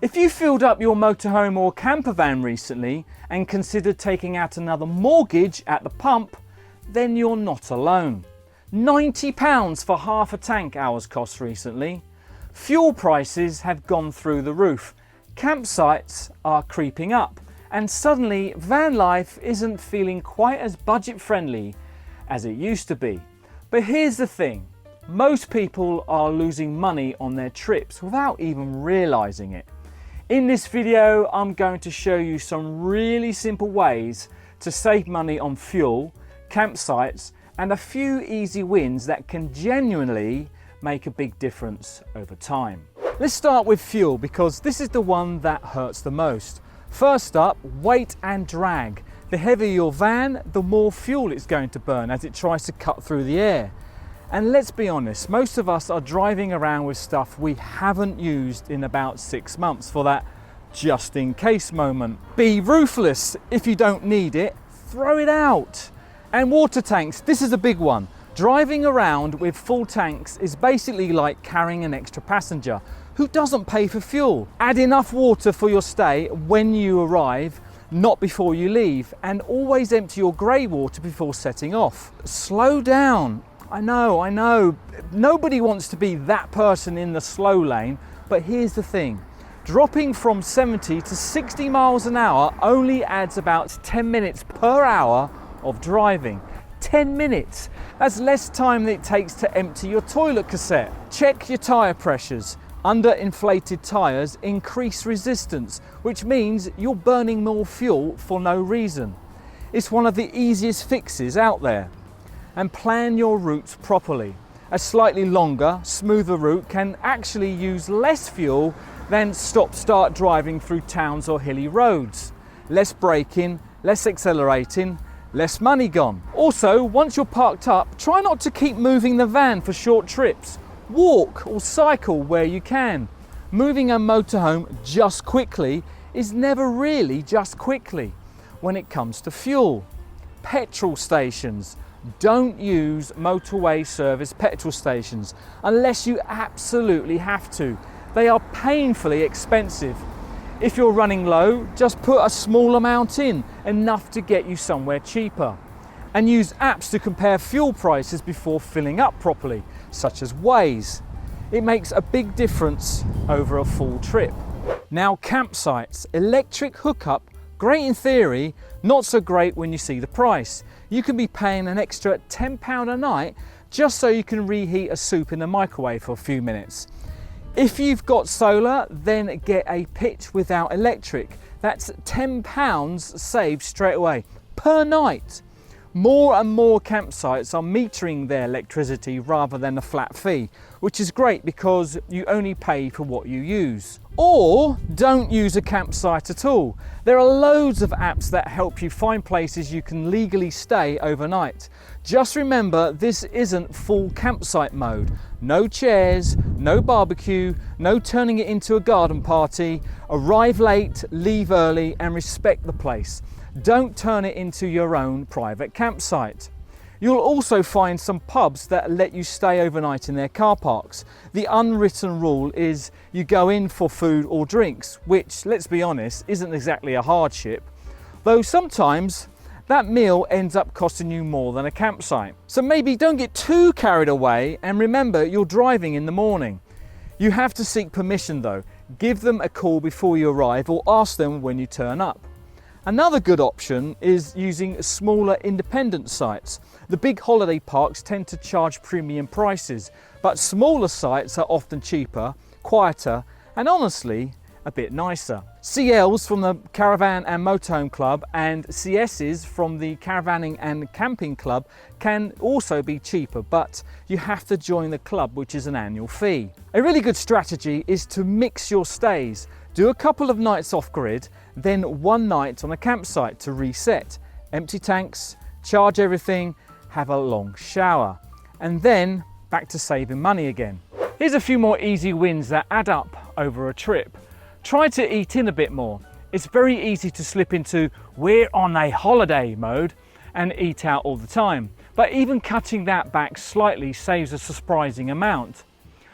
If you filled up your motorhome or campervan recently and considered taking out another mortgage at the pump, then you're not alone. £90 for half a tank ours cost recently. Fuel prices have gone through the roof. Campsites are creeping up, and suddenly van life isn't feeling quite as budget friendly as it used to be. But here's the thing, most people are losing money on their trips without even realizing it. In this video, I'm going to show you some really simple ways to save money on fuel, campsites, and a few easy wins that can genuinely make a big difference over time. Let's start with fuel because this is the one that hurts the most. First up, weight and drag. The heavier your van, the more fuel it's going to burn as it tries to cut through the air. And let's be honest, most of us are driving around with stuff we haven't used in about 6 months for that just in case moment. Be ruthless. If you don't need it, throw it out. And water tanks, this is a big one. Driving around with full tanks is basically like carrying an extra passenger who doesn't pay for fuel. Add enough water for your stay when you arrive, not before you leave, and always empty your grey water before setting off. Slow down. I know, nobody wants to be that person in the slow lane, but here's the thing. Dropping from 70 to 60 miles an hour only adds about 10 minutes per hour of driving. 10 minutes. That's less time than it takes to empty your toilet cassette. Check your tyre pressures. Underinflated tyres increase resistance, which means you're burning more fuel for no reason. It's one of the easiest fixes out there. And plan your routes properly. A slightly longer, smoother route can actually use less fuel than stop-start driving through towns or hilly roads. Less braking, less accelerating, less money gone. Also, once you're parked up, try not to keep moving the van for short trips. Walk or cycle where you can. Moving a motorhome just quickly is never really just quickly when it comes to fuel. Petrol stations. Don't use motorway service petrol stations unless you absolutely have to. They are painfully expensive. If you're running low, just put a small amount in, enough to get you somewhere cheaper. And use apps to compare fuel prices before filling up properly, such as Waze. It makes a big difference over a full trip. Now, campsites, electric hookup, great in theory, not so great when you see the price. You can be paying an extra £10 a night just so you can reheat a soup in the microwave for a few minutes. If you've got solar, then get a pitch without electric. That's £10 saved straight away per night. More and more campsites are metering their electricity rather than a flat fee, which is great because you only pay for what you use. Or don't use a campsite at all. There are loads of apps that help you find places you can legally stay overnight. Just remember, this isn't full campsite mode. No chairs, no barbecue, no turning it into a garden party. Arrive late, leave early, and respect the place. Don't turn it into your own private campsite. You'll also find some pubs that let you stay overnight in their car parks. The unwritten rule is you go in for food or drinks, which, let's be honest, isn't exactly a hardship, though sometimes that meal ends up costing you more than a campsite. So maybe don't get too carried away, and remember, you're driving in the morning. You have to seek permission though. Give them a call before you arrive or ask them when you turn up. Another good option is using smaller independent sites. The big holiday parks tend to charge premium prices, but smaller sites are often cheaper, quieter, and honestly, a bit nicer. CLs from the Caravan and Motorhome Club and CSs from the Caravanning and Camping Club can also be cheaper, but you have to join the club, which is an annual fee. A really good strategy is to mix your stays. Do a couple of nights off-grid, then one night on a campsite to reset. Empty tanks, charge everything, have a long shower, and then back to saving money again. Here's a few more easy wins that add up over a trip. Try to eat in a bit more. It's very easy to slip into "we're on a holiday" mode and eat out all the time, but even cutting that back slightly saves a surprising amount.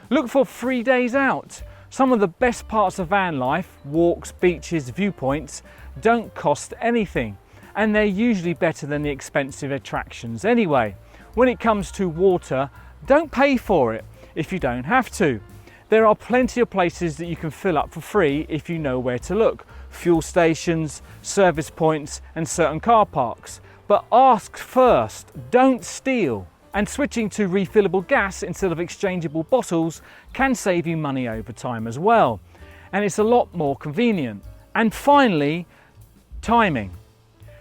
Look for free days out. Some of the best parts of van life, walks, beaches, viewpoints, don't cost anything, and they're usually better than the expensive attractions anyway. When it comes to water, don't pay for it if you don't have to. There are plenty of places that you can fill up for free if you know where to look. Fuel stations, service points and certain car parks. But ask first, don't steal. And switching to refillable gas instead of exchangeable bottles can save you money over time as well. And it's a lot more convenient. And finally, timing.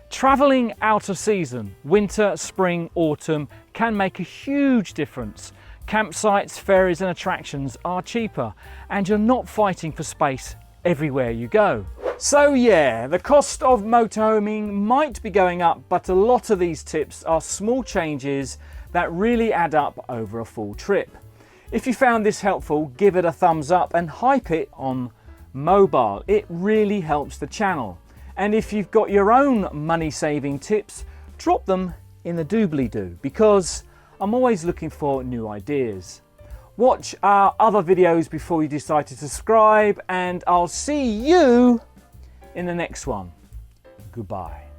Traveling out of season, winter, spring, autumn, can make a huge difference. Campsites, ferries and attractions are cheaper, and you're not fighting for space everywhere you go. So yeah, the cost of motorhoming might be going up, but a lot of these tips are small changes that really add up over a full trip. If you found this helpful, give it a thumbs up and hype it on mobile. It really helps the channel. And if you've got your own money saving tips, drop them in the doobly-doo, because I'm always looking for new ideas. Watch our other videos before you decide to subscribe, and I'll see you in the next one. Goodbye.